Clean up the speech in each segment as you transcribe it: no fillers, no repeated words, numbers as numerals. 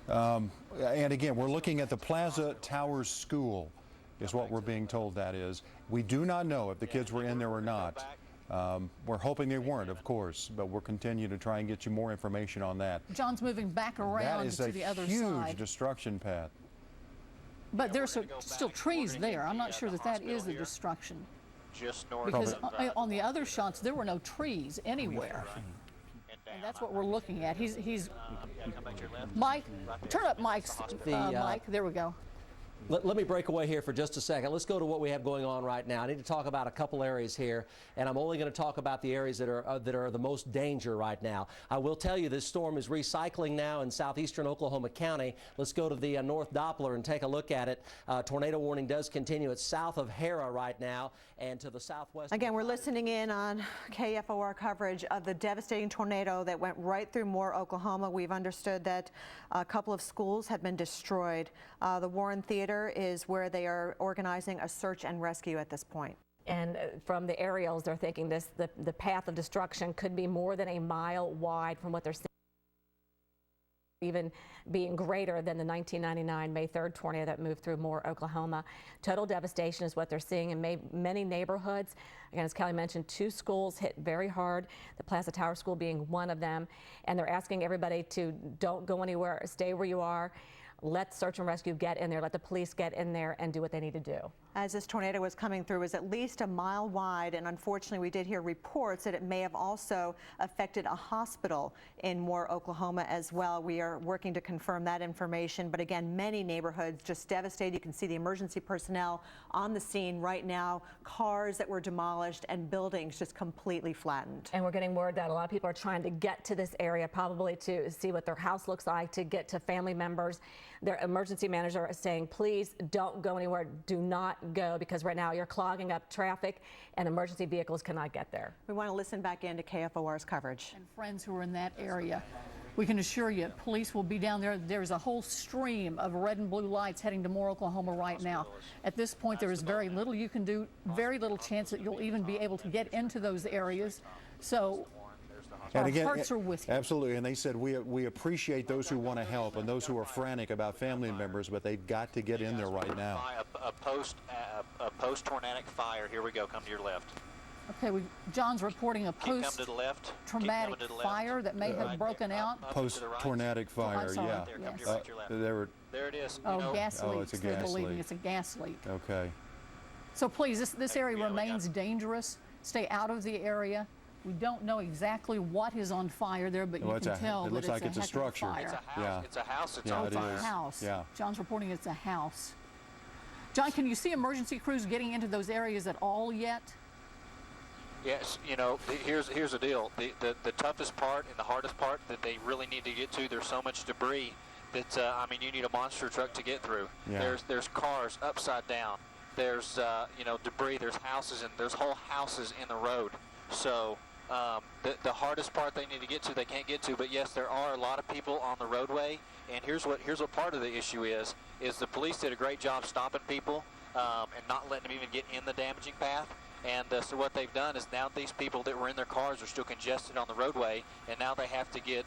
And again, we're looking at the Plaza Towers School is what we're being told that is. We do not know if the kids were in there or not. We're hoping they weren't, of course, but we'll continue to try and get you more information on that. John's moving back around to the other side. That is a huge destruction path. But there's still trees there. I'm not sure that is the destruction. Just north because on the other shots, there were no trees anywhere. And that's what we're looking at. He's Mike, turn up Mike's Mike. There we go. Let me break away here for just a second. Let's go to what we have going on right now. I need to talk about a couple areas here, and I'm only going to talk about the areas that are the most danger right now. I will tell you this storm is recycling now in southeastern Oklahoma County. Let's go to the North Doppler and take a look at it. Tornado warning does continue. It's south of Hera right now and to the southwest. Again, we're listening in on KFOR coverage of the devastating tornado that went right through Moore, Oklahoma. We've understood that a couple of schools have been destroyed. The Warren Theater is where they are organizing a search and rescue at this point. And from the aerials, they're thinking the path of destruction could be more than a mile wide from what they're seeing, even being greater than the 1999 May 3rd tornado that moved through Moore, Oklahoma. Total devastation is what they're seeing in many neighborhoods. Again, as Kelly mentioned, 2 schools hit very hard, the Plaza Tower School being one of them. And they're asking everybody to don't go anywhere, stay where you are. Let search and rescue get in there, let the police get in there and do what they need to do. As this tornado was coming through, it was at least a mile wide, and unfortunately we did hear reports that it may have also affected a hospital in Moore, Oklahoma as well. We are working to confirm that information, but again, many neighborhoods just devastated. You can see the emergency personnel on the scene right now, cars that were demolished and buildings just completely flattened. And we're getting word that a lot of people are trying to get to this area, probably to see what their house looks like, to get to family members. Their emergency manager is saying, please don't go anywhere. Do not go, because right now you're clogging up traffic and emergency vehicles cannot get there. We want to listen back into KFOR's coverage. And friends who are in that area, we can assure you police will be down there. There's a whole stream of red and blue lights heading to Moore, Oklahoma right now. At this point, there is very little you can do, very little chance that you'll even be able to get into those areas. So and again, our hearts are with you. Absolutely, and they said we appreciate those who want to help and those who are frantic about family members, but they've got to get in there right now. A post-tornadic fire. Here we go. Come to your left. Okay, John's reporting a post-traumatic fire that may have broken out. Post-tornadic fire, yeah. There it is. Oh, gas leak. It's a gas leak. It's a gas leak. Okay. So please, this area remains dangerous. Stay out of the area. We don't know exactly what is on fire there, but you can tell that it's a structure. It's a house. Yeah. It's a house. It's yeah, on fire. It's a house. Yeah. John's reporting it's a house. John, can you see emergency crews getting into those areas at all yet? Yes, you know, here's the deal. The toughest part and the hardest part that they really need to get to, there's so much debris that, I mean, you need a monster truck to get through. Yeah. There's cars upside down. There's, you know, debris. There's houses, and there's whole houses in the road. So the hardest part they need to get to, they can't get to. But yes, there are a lot of people on the roadway. And here's what part of the issue is the police did a great job stopping people and not letting them even get in the damaging path. And so what they've done is now these people that were in their cars are still congested on the roadway, and now they have to get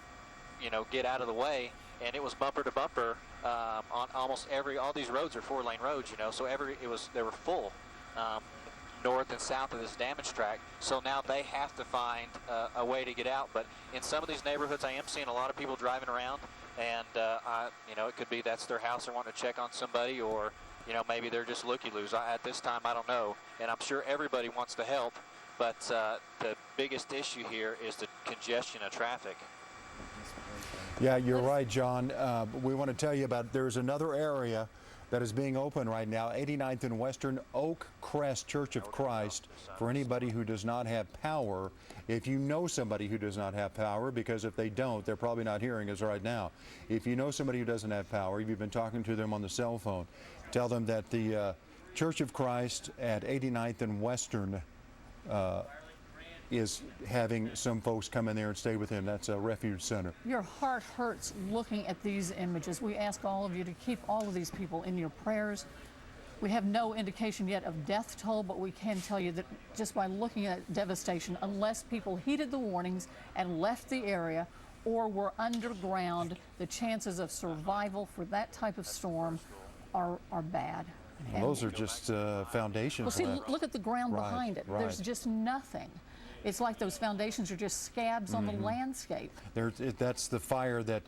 out of the way. And it was bumper to bumper on almost all these roads are 4-lane roads, you know. So they were full north and south of this damage track. So now they have to find a way to get out. But in some of these neighborhoods, I am seeing a lot of people driving around, and it could be that's their house. They're wanting to check on somebody, or maybe they're just looky-loos. At this time, I don't know. And I'm sure everybody wants to help, but the biggest issue here is the congestion of traffic. Yeah, you're right, John. We want to tell you about there's another area that is being open right now, 89th and Western, Oak Crest Church of Christ, for anybody who does not have power. If you know somebody who does not have power, because if they don't, they're probably not hearing us right now. If you know somebody who doesn't have power, if you've been talking to them on the cell phone, tell them that the Church of Christ at 89th and Western is having some folks come in there and stay with him. That's a refuge center. Your heart hurts looking at these images. We ask all of you to keep all of these people in your prayers. We have no indication yet of death toll, but we can tell you that just by looking at devastation, unless people heeded the warnings and left the area, or were underground, the chances of survival for that type of storm are bad. Well, those are just foundations. Well, see, left. look at the ground Right, behind it. right. There's just nothing. It's like those foundations are just scabs on the landscape. That's the fire that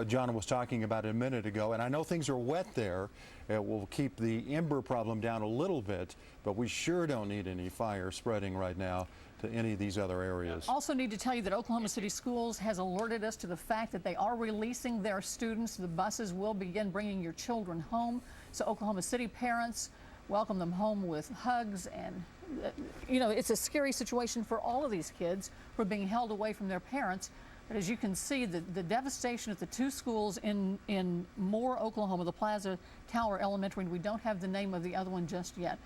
John was talking about a minute ago, and I know things are wet there. It will keep the ember problem down a little bit, but we sure don't need any fire spreading right now to any of these other areas. Also need to tell you that Oklahoma City Schools has alerted us to the fact that they are releasing their students. The buses will begin bringing your children home. So Oklahoma City parents, welcome them home with hugs. And you know, it's a scary situation for all of these kids who are being held away from their parents. But as you can see, the devastation at the two schools in Moore, Oklahoma, the Plaza Tower Elementary, and we don't have the name of the other one just yet,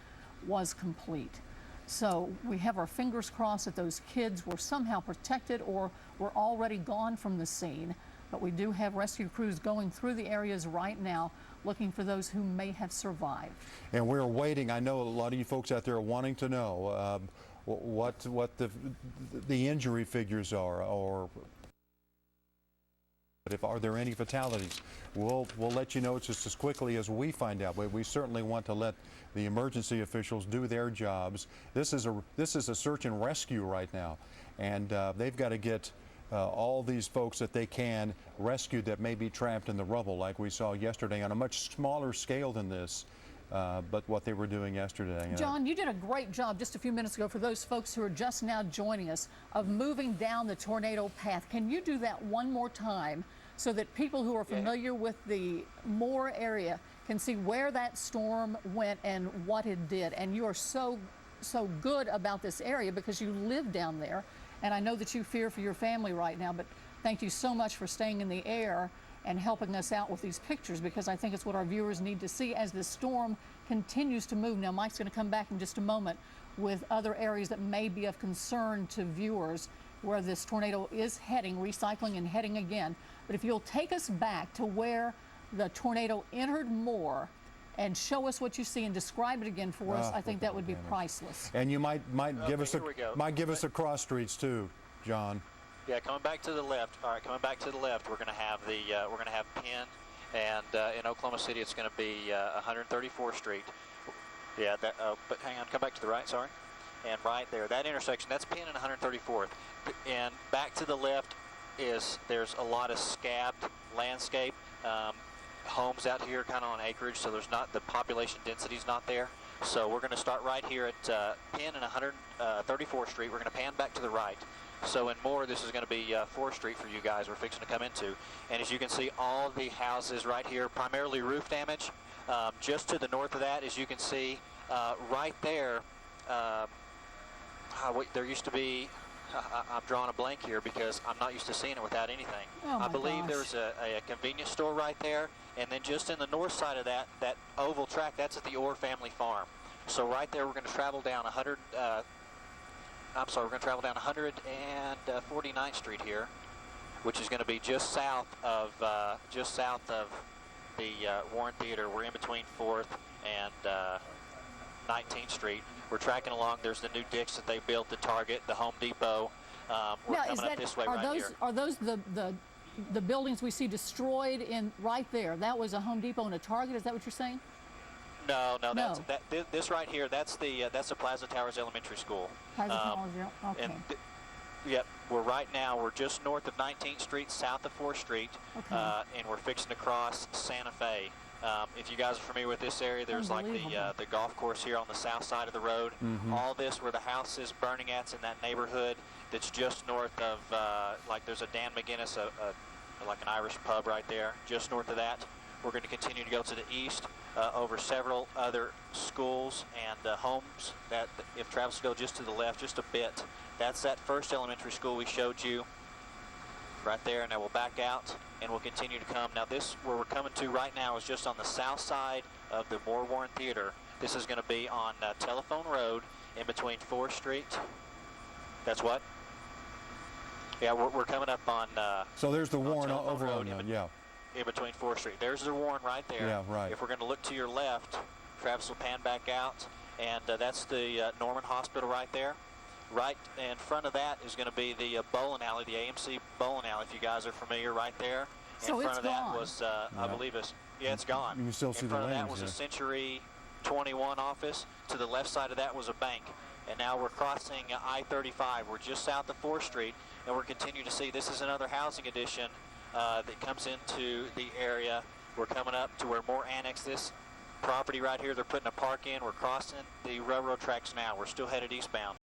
was complete. So we have our fingers crossed that those kids were somehow protected or were already gone from the scene. But we do have rescue crews going through the areas right now looking for those who may have survived. And we're waiting. I know a lot of you folks out there are wanting to know what the injury figures are, or are there any fatalities. We'll let you know just as quickly as we find out. But we certainly want to let the emergency officials do their jobs. This is a search and rescue right now, and they've got to get all these folks that they can rescued that may be trapped in the rubble, like we saw yesterday on a much smaller scale than this. But what they were doing yesterday. John, you did a great job just a few minutes ago for those folks who are just now joining us of moving down the tornado path. Can you do that one more time so that people who are familiar with the Moore area can see where that storm went and what it did? And you are so good about this area because you live down there. And I know that you fear for your family right now, but thank you so much for staying in the air and helping us out with these pictures, because I think it's what our viewers need to see as the storm continues to move. Now, Mike's going to come back in just a moment with other areas that may be of concern to viewers where this tornado is heading, recycling and heading again. But if you'll take us back to where the tornado entered Moore and show us what you see and describe it again for us, I think that would be priceless. And you might give us a cross streets too, John. Yeah, coming back to the left. All right, coming back to the left, we're going to have Penn, and in Oklahoma City, it's going to be 134th Street. Yeah, but hang on, come back to the right. Sorry, and right there, that intersection, that's Penn and 134th. And back to the left there's a lot of scabbed landscape, homes out here, kind of on acreage, so there's not the population density's not there. So we're going to start right here at Penn and 134th Street. We're going to pan back to the right. So in Moore, this is going to be 4th Street for you guys we're fixing to come into. And as you can see, all the houses right here, primarily roof damage. Just to the north of that, as you can see, right there, there used to be, I'm drawing a blank here because I'm not used to seeing it without anything. Oh I believe there's a convenience store right there. And then just in the north side of that oval track, that's at the Orr family farm. So right there, we're going to travel down 149th Street here, which is going to be just south of the Warren Theater. We're in between 4th and 19th Street. We're tracking along. There's the new ditch that they built, the Target, the Home Depot. We're coming up this way right here. Are those the buildings we see destroyed in right there? That was a Home Depot and a Target. Is that what you're saying? No. This right here, that's the Plaza Towers Elementary School. Plaza Towers, yeah. Okay. Yep, we're just north of 19th Street, south of 4th Street, and we're fixing to cross Santa Fe. If you guys are familiar with this area, there's like the golf course here on the south side of the road. All this where the house is burning at's in that neighborhood that's just north of, like there's a Dan McGinnis, like an Irish pub right there, just north of that. We're going to continue to go to the east over several other schools and homes that if Travis will go just to the left just a bit, that's that first elementary school we showed you right there, and now we'll back out and we'll continue to come. Now this, where we're coming to right now, is just on the south side of the Moore Warren Theater. This is going to be on Telephone Road in between 4th Street. That's what? Yeah, we're coming up on so there's the Warren over Road on in between 4th Street. There's the Warren right there. Yeah, right. If we're going to look to your left, Travis will pan back out, and that's the Norman Hospital right there. Right in front of that is going to be the bowling alley, the AMC bowling alley, if you guys are familiar, right there. So in front it's of that gone. was, I believe it's gone. You can still see in the front of that lanes, was yeah. a Century 21 office. To the left side of that was a bank. And now we're crossing I-35. We're just south of 4th Street, and we're continuing to see this is another housing addition that comes into the area. We're coming up to where more annex this property right here. They're putting a park in. We're crossing the railroad tracks now. We're still headed eastbound.